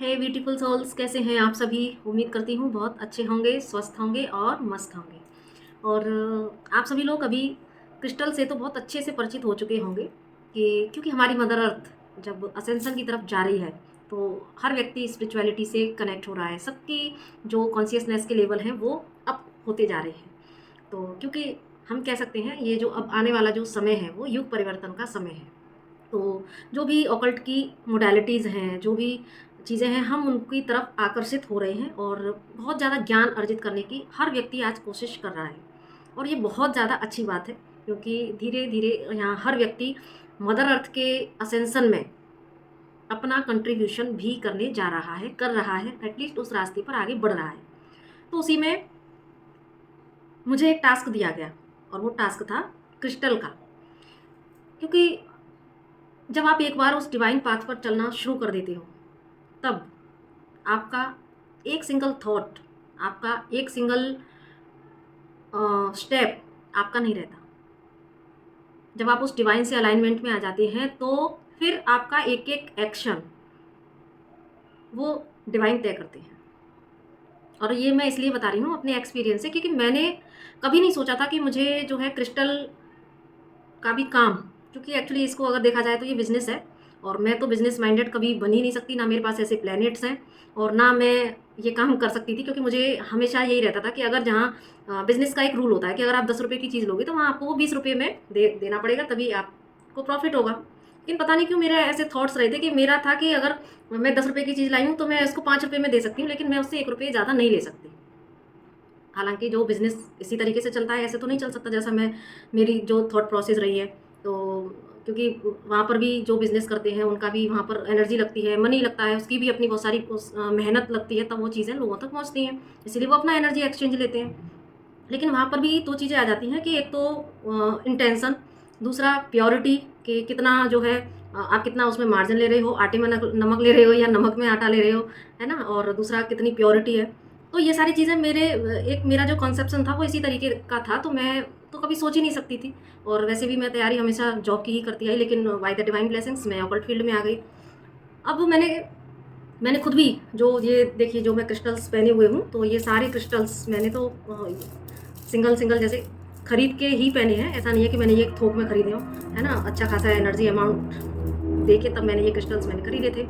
हे beautiful souls, कैसे हैं आप सभी। उम्मीद करती हूँ बहुत अच्छे होंगे, स्वस्थ होंगे और मस्त होंगे। और आप सभी लोग अभी क्रिस्टल से तो बहुत अच्छे से परिचित हो चुके होंगे कि क्योंकि हमारी मदर अर्थ जब असेंशन की तरफ जा रही है तो हर व्यक्ति स्पिरिचुअलिटी से कनेक्ट हो रहा है। सबकी जो कॉन्शियसनेस के लेवल हैं वो अप होते जा रहे हैं। तो क्योंकि हम कह सकते हैं ये जो अब आने वाला जो समय है वो युग परिवर्तन का समय है। तो जो भी ऑकल्ट की मोडालिटीज़ हैं, जो भी चीज़ें हैं, हम उनकी तरफ आकर्षित हो रहे हैं और बहुत ज़्यादा ज्ञान अर्जित करने की हर व्यक्ति आज कोशिश कर रहा है। और ये बहुत ज़्यादा अच्छी बात है क्योंकि धीरे धीरे यहाँ हर व्यक्ति मदर अर्थ के असेंशन में अपना कंट्रीब्यूशन भी करने जा रहा है, कर रहा है, एटलीस्ट उस रास्ते पर आगे बढ़ रहा है। तो उसी में मुझे एक टास्क दिया गया और वो टास्क था क्रिस्टल का। क्योंकि जब आप एक बार उस डिवाइन पाथ पर चलना शुरू कर देते हो तब आपका एक सिंगल थॉट, आपका एक सिंगल स्टेप आपका नहीं रहता। जब आप उस डिवाइन से अलाइनमेंट में आ जाते हैं तो फिर आपका एक एक एक्शन वो डिवाइन तय करते हैं। और ये मैं इसलिए बता रही हूँ अपने एक्सपीरियंस से क्योंकि मैंने कभी नहीं सोचा था कि मुझे जो है क्रिस्टल का भी काम, क्योंकि एक्चुअली इसको अगर देखा जाए तो ये बिज़नेस है और मैं तो बिज़नेस माइंडेड कभी बन ही नहीं सकती, ना मेरे पास ऐसे प्लैनेट्स हैं और ना मैं ये काम कर सकती थी। क्योंकि मुझे हमेशा यही रहता था कि अगर जहाँ बिज़नेस का एक रूल होता है कि अगर आप 10 रुपये की चीज़ लोगे तो वहाँ आपको वो 20 रुपये में देना पड़ेगा, तभी आपको प्रॉफिट होगा। लेकिन पता नहीं क्यों मेरे ऐसे थॉट्स रहे थे कि मेरा था कि अगर मैं 10 रुपये की चीज़ लाई हूँ तो मैं इसको 5 रुपये में दे सकती हूँ, लेकिन मैं उससे 1 रुपये ज़्यादा नहीं ले सकती। हालांकि जो बिज़नेस इसी तरीके से चलता है ऐसे तो नहीं चल सकता जैसा मेरी जो थॉट प्रोसेस रही है। तो क्योंकि वहाँ पर भी जो बिज़नेस करते हैं उनका भी वहाँ पर एनर्जी लगती है, मनी लगता है, उसकी भी अपनी बहुत सारी मेहनत लगती है, तब वो चीज़ें लोगों तक पहुँचती हैं। इसीलिए वो अपना एनर्जी एक्सचेंज लेते हैं। लेकिन वहाँ पर भी 2 चीज़ें आ जाती हैं कि एक तो इंटेंशन, दूसरा प्योरिटी कि कितना जो है आप कितना उसमें मार्जिन ले रहे हो, आटे में नमक ले रहे हो या नमक में आटा ले रहे हो, है ना? और दूसरा कितनी प्योरिटी है। तो ये सारी चीज़ें एक मेरा जो कॉन्सेप्शन था वो इसी तरीके का था, तो मैं तो कभी सोच ही नहीं सकती थी। और वैसे भी मैं तैयारी हमेशा जॉब की ही करती आई, लेकिन बाय द डिवाइन ब्लेसिंग्स मैं ऑकल्ट फील्ड में आ गई। अब मैंने खुद भी जो ये देखिए जो मैं क्रिस्टल्स पहने हुए हूँ, तो ये सारे क्रिस्टल्स मैंने तो सिंगल सिंगल जैसे खरीद के ही पहने हैं। ऐसा नहीं है कि मैंने ये थोक में खरीदे हों, है ना? अच्छा खासा एनर्जी अमाउंट दे के तब मैंने ये क्रिस्टल्स मैंने खरीदे थे।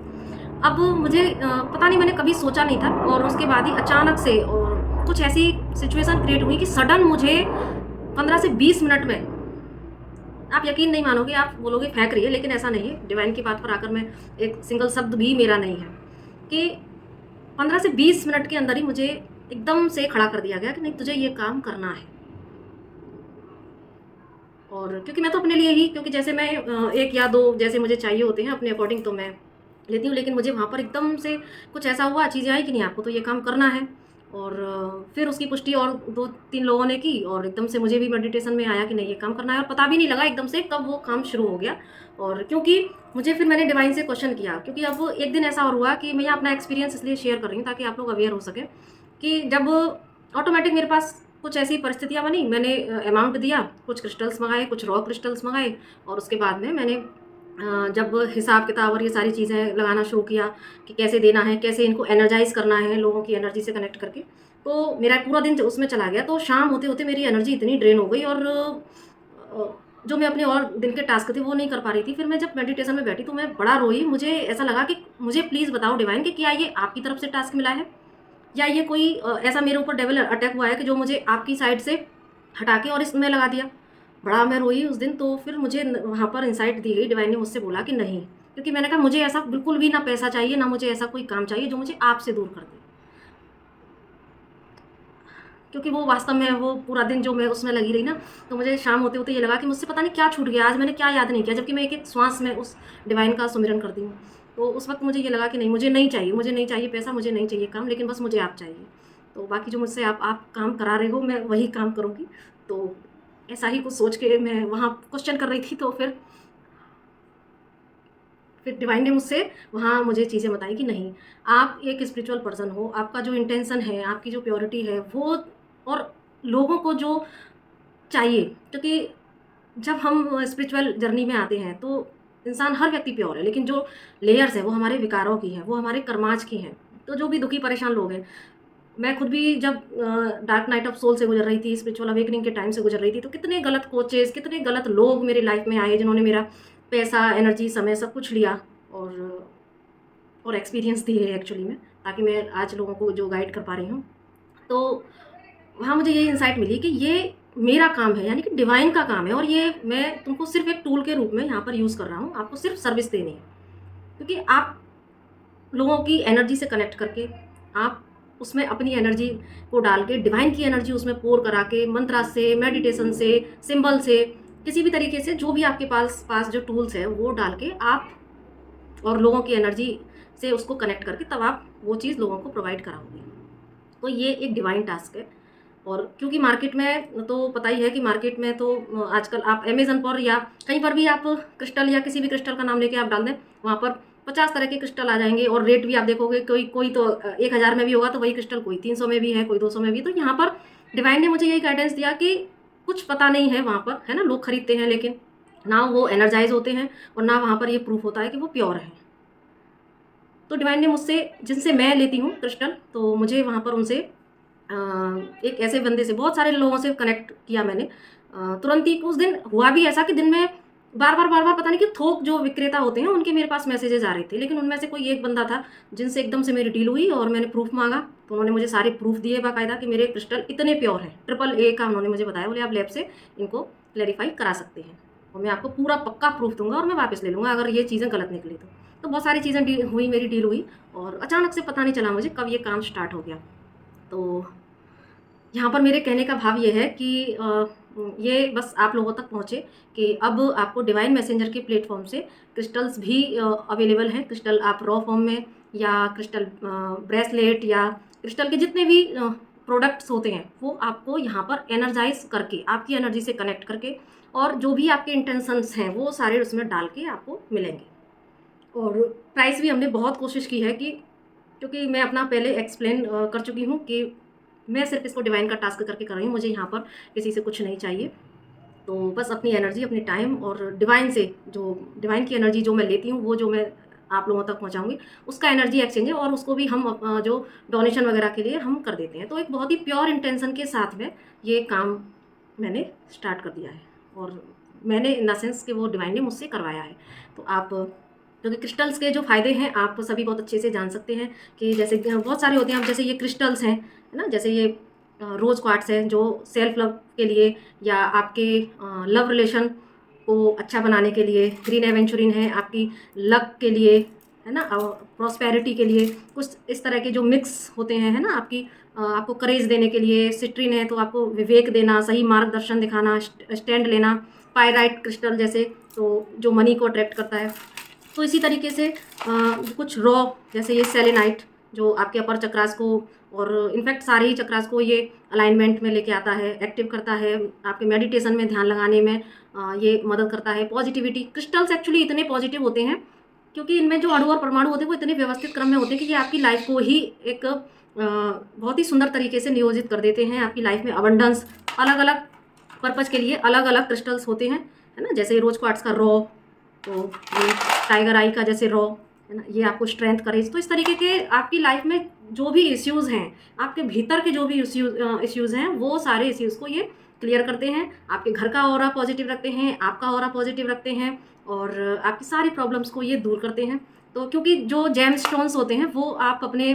अब मुझे पता नहीं, मैंने कभी सोचा नहीं था और उसके बाद ही अचानक से और कुछ ऐसी सिचुएशन क्रिएट हुई कि सडन मुझे 15 से 20 मिनट में, आप यकीन नहीं मानोगे, आप बोलोगे फेंक रही है, लेकिन ऐसा नहीं है। डिवाइन की बात पर आकर मैं एक सिंगल शब्द भी मेरा नहीं है कि 15 से 20 मिनट के अंदर ही मुझे एकदम से खड़ा कर दिया गया कि नहीं, तुझे ये काम करना है। और क्योंकि मैं तो अपने लिए ही, क्योंकि जैसे मैं 1 या 2 जैसे मुझे चाहिए होते हैं अपने अकॉर्डिंग तो मैं लेती हूँ, लेकिन मुझे वहाँ पर एकदम से कुछ ऐसा हुआ, चीज़ें आई कि नहीं आपको तो ये काम करना है। और फिर उसकी पुष्टि और 2-3 लोगों ने की और एकदम से मुझे भी मेडिटेशन में आया कि नहीं ये काम करना है, और पता भी नहीं लगा एकदम से कब वो काम शुरू हो गया। और क्योंकि मुझे फिर मैंने डिवाइन से क्वेश्चन किया, क्योंकि अब एक दिन ऐसा और हुआ कि मैं अपना एक्सपीरियंस इसलिए शेयर कर रही हूँ ताकि आप लोग अवेयर हो सकें कि जब ऑटोमेटिक मेरे पास कुछ ऐसी परिस्थितियाँ बनी, मैंने अमाउंट दिया, कुछ क्रिस्टल्स मंगाए, कुछ रॉ क्रिस्टल्स मंगाए, और उसके बाद में मैंने जब हिसाब किताब और ये सारी चीज़ें लगाना शुरू किया कि कैसे देना है, कैसे इनको एनर्जाइज़ करना है लोगों की एनर्जी से कनेक्ट करके, तो मेरा पूरा दिन उसमें चला गया। तो शाम होते-होते मेरी एनर्जी इतनी ड्रेन हो गई और जो मैं अपने और दिन के टास्क थे वो नहीं कर पा रही थी। फिर मैं जब मेडिटेशन में बैठी तो मैं बड़ा रोई। मुझे ऐसा लगा कि मुझे प्लीज़ बताओ डिवाइन कि क्या ये आपकी तरफ से टास्क मिला है या ये कोई ऐसा मेरे ऊपर डेविल अटैक हुआ है कि जो मुझे आपकी साइड से हटा के और इसमें लगा दिया। बड़ा मैं रोई उस दिन। तो फिर मुझे वहाँ पर इंसाइट दी गई, डिवाइन ने मुझसे बोला कि नहीं, क्योंकि मैंने कहा मुझे ऐसा बिल्कुल भी ना पैसा चाहिए, ना मुझे ऐसा कोई काम चाहिए जो मुझे आपसे दूर कर दे। क्योंकि वो वास्तव में वो पूरा दिन जो मैं उसमें लगी रही ना, तो मुझे शाम होते होते ये लगा कि मुझसे पता नहीं क्या छूट गया, आज मैंने क्या याद नहीं किया, जबकि मैं एक एक श्वास में उस डिवाइन का सुमिरन करती हूँ। तो उस वक्त मुझे ये लगा कि नहीं, मुझे नहीं चाहिए पैसा, मुझे नहीं चाहिए काम, लेकिन बस मुझे आप चाहिए। तो बाकी जो मुझसे आप काम करा रहे हो मैं वही काम करूँगी। तो ऐसा ही कुछ सोच के मैं वहाँ क्वेश्चन कर रही थी। तो फिर डिवाइन ने मुझसे वहाँ मुझे चीज़ें बताई कि नहीं, आप एक स्पिरिचुअल पर्सन हो, आपका जो इंटेंशन है, आपकी जो प्योरिटी है वो, और लोगों को जो चाहिए, क्योंकि जब हम स्पिरिचुअल जर्नी में आते हैं तो इंसान हर व्यक्ति प्योर है, लेकिन जो लेयर्स है वो हमारे विकारों की है, वो हमारे कर्माज की हैं। तो जो भी दुखी परेशान लोग हैं, मैं खुद भी जब डार्क नाइट ऑफ सोल से गुजर रही थी, स्पिरिचुअल अवेकनिंग के टाइम से गुजर रही थी, तो कितने गलत कोचेस, कितने गलत लोग मेरी लाइफ में आए जिन्होंने मेरा पैसा, एनर्जी, समय सब कुछ लिया और एक्सपीरियंस दिए एक्चुअली में, ताकि मैं आज लोगों को जो गाइड कर पा रही हूँ। तो वहाँ मुझे ये इंसाइट मिली कि ये मेरा काम है, यानी कि डिवाइन का काम है, और ये मैं तुमको सिर्फ एक टूल के रूप में यहाँ पर यूज़ कर रहा हूँ। आपको सिर्फ सर्विस देनी है, क्योंकि आप लोगों की एनर्जी से कनेक्ट करके, आप उसमें अपनी एनर्जी को डाल के, डिवाइन की एनर्जी उसमें पोर करा के, मंत्रा से, मेडिटेशन से, सिंबल से, किसी भी तरीके से जो भी आपके पास जो टूल्स है वो डाल के आप और लोगों की एनर्जी से उसको कनेक्ट करके तब आप वो चीज़ लोगों को प्रोवाइड कराओगे। तो ये एक डिवाइन टास्क है। और क्योंकि मार्केट में तो पता ही है कि मार्केट में तो आजकल आप अमेज़न पर या कहीं पर भी आप क्रिस्टल या किसी भी क्रिस्टल का नाम लेके आप डाल दें, वहाँ पर 50 तरह के क्रिस्टल आ जाएंगे, और रेट भी आप देखोगे, कोई तो 1000 में भी होगा तो वही क्रिस्टल कोई 300 में भी है, कोई 200 में भी। तो यहाँ पर डिवाइन ने मुझे यही गाइडेंस दिया कि कुछ पता नहीं है वहाँ पर, है ना, लोग खरीदते हैं लेकिन ना वो एनर्जाइज होते हैं और ना वहाँ पर ये प्रूफ होता है कि वो प्योर है। तो डिवाइन ने मुझसे, जिनसे मैं लेती हूँ क्रिस्टल, तो मुझे वहाँ पर उनसे एक ऐसे बंदे से, बहुत सारे लोगों से कनेक्ट किया मैंने। तुरंत ही उस दिन हुआ भी ऐसा कि दिन में बार बार पता नहीं कि थोक जो विक्रेता होते हैं उनके मेरे पास मैसेजेस आ रहे थे, लेकिन उनमें से कोई एक बंदा था जिनसे एकदम से मेरी डील हुई और मैंने प्रूफ मांगा, तो उन्होंने मुझे सारे प्रूफ दिए बाकायदा कि मेरे क्रिस्टल इतने प्योर हैं। AAA का उन्होंने मुझे बताया, बोले आप लैब से इनको क्लैरिफाई करा सकते हैं और मैं आपको पूरा पक्का प्रूफ दूंगा और मैं वापस ले लूँगा अगर ये चीज़ें गलत निकली तो बहुत सारी चीज़ें मेरी डील हुई, और अचानक से पता नहीं चला मुझे कब ये काम स्टार्ट हो गया। तो यहाँ पर मेरे कहने का भाव ये है कि ये बस आप लोगों तक पहुँचे कि अब आपको डिवाइन मैसेंजर के प्लेटफॉर्म से क्रिस्टल्स भी अवेलेबल हैं। क्रिस्टल आप रॉ फॉर्म में, या क्रिस्टल ब्रेसलेट, या क्रिस्टल के जितने भी प्रोडक्ट्स होते हैं वो आपको यहाँ पर एनर्जाइज करके, आपकी एनर्जी से कनेक्ट करके, और जो भी आपके इंटेंशंस हैं वो सारे उसमें डाल के आपको मिलेंगे। और प्राइस भी हमने बहुत कोशिश की है कि, क्योंकि मैं अपना पहले एक्सप्लेन कर चुकी हूँ कि मैं सिर्फ इसको डिवाइन का टास्क करके कर रही हूँ, मुझे यहाँ पर किसी से कुछ नहीं चाहिए। तो बस अपनी एनर्जी, अपनी टाइम और डिवाइन से, जो डिवाइन की एनर्जी जो मैं लेती हूँ वो जो मैं आप लोगों तक पहुँचाऊँगी, उसका एनर्जी एक्सचेंज है, और उसको भी हम जो डोनेशन वगैरह के लिए हम कर देते हैं। तो एक बहुत ही प्योर इंटेंशन के साथ में ये काम मैंने स्टार्ट कर दिया है, और मैंने इन द सेंस कि वो डिवाइन ने मुझसे करवाया है। तो आप, क्योंकि क्रिस्टल्स के जो फ़ायदे हैं आप सभी बहुत अच्छे से जान सकते हैं कि जैसे बहुत सारे होते हैं। अब जैसे ये क्रिस्टल्स हैं, है ना, जैसे ये रोज़ क्वार्ट्स हैं जो सेल्फ लव के लिए या आपके लव रिलेशन को अच्छा बनाने के लिए, ग्रीन एवेंचुरिन है आपकी लक के लिए, है ना, प्रॉस्पेरिटी के लिए, कुछ इस तरह के जो मिक्स होते हैं, है ना, आपको करेज देने के लिए। सिट्रिन है तो आपको विवेक देना, सही मार्गदर्शन दिखाना, स्टैंड लेना। पायराइट क्रिस्टल जैसे, तो जो मनी को अट्रैक्ट करता है। तो इसी तरीके से कुछ रॉ, जैसे ये सेलेनाइट जो आपके अपर चक्रास को, और इनफैक्ट सारे ही चक्रास को ये अलाइनमेंट में लेके आता है, एक्टिव करता है, आपके मेडिटेशन में ध्यान लगाने में ये मदद करता है। पॉजिटिविटी, क्रिस्टल्स एक्चुअली इतने पॉजिटिव होते हैं क्योंकि इनमें जो अणु और परमाणु होते हैं वो इतने व्यवस्थित क्रम में होते हैं कि ये आपकी लाइफ को ही एक बहुत ही सुंदर तरीके से नियोजित कर देते हैं। आपकी लाइफ में अबंडेंस, अलग अलग पर्पज़ के लिए अलग अलग क्रिस्टल्स होते हैं, है ना, जैसे रोज क्वार्ट्स का रॉ, तो ये टाइगर आई का जैसे रॉ, है ना, ये आपको स्ट्रेंथ करेज। तो इस तरीके के आपकी लाइफ में जो भी इश्यूज़ हैं, आपके भीतर के जो भी इश्यूज़ हैं, वो सारे इश्यूज़ को ये क्लियर करते हैं। आपके घर का ऑरा पॉजिटिव रखते हैं, आपका ऑरा पॉजिटिव रखते हैं, और आपकी सारी प्रॉब्लम्स को ये दूर करते हैं। तो क्योंकि जो जेम स्टोन्स होते हैं वो आप अपने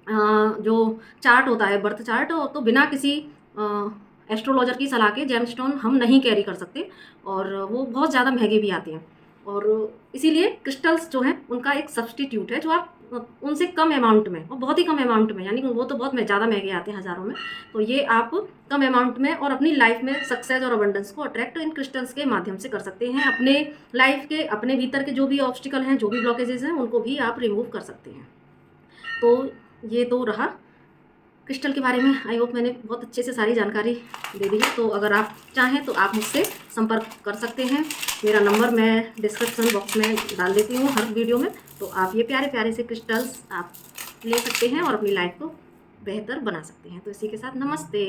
जो चार्ट होता है, बर्थ चार्ट, तो बिना किसी एस्ट्रोलॉजर की सलाह के जेम स्टोन हम नहीं कैरी कर सकते, और वो बहुत ज़्यादा महंगे भी आते हैं। और इसीलिए क्रिस्टल्स जो हैं उनका एक सब्सटीट्यूट है जो आप उनसे कम अमाउंट में, और बहुत ही कम अमाउंट में, यानी वो तो बहुत ज़्यादा महंगे आते हैं हज़ारों में, तो ये आप कम अमाउंट में और अपनी लाइफ में सक्सेस और अबंडेंस को अट्रैक्ट इन क्रिस्टल्स के माध्यम से कर सकते हैं। अपने लाइफ के, अपने भीतर के जो भी ऑब्स्टिकल हैं, जो भी ब्लॉकेजेस हैं, उनको भी आप रिमूव कर सकते हैं। तो ये तो रहा क्रिस्टल के बारे में। आई होप मैंने बहुत अच्छे से सारी जानकारी दे दी है। तो अगर आप चाहें तो आप मुझसे संपर्क कर सकते हैं। मेरा नंबर मैं डिस्क्रिप्शन बॉक्स में डाल देती हूँ हर वीडियो में। तो आप ये प्यारे प्यारे से क्रिस्टल्स आप ले सकते हैं और अपनी लाइफ को बेहतर बना सकते हैं। तो इसी के साथ नमस्ते।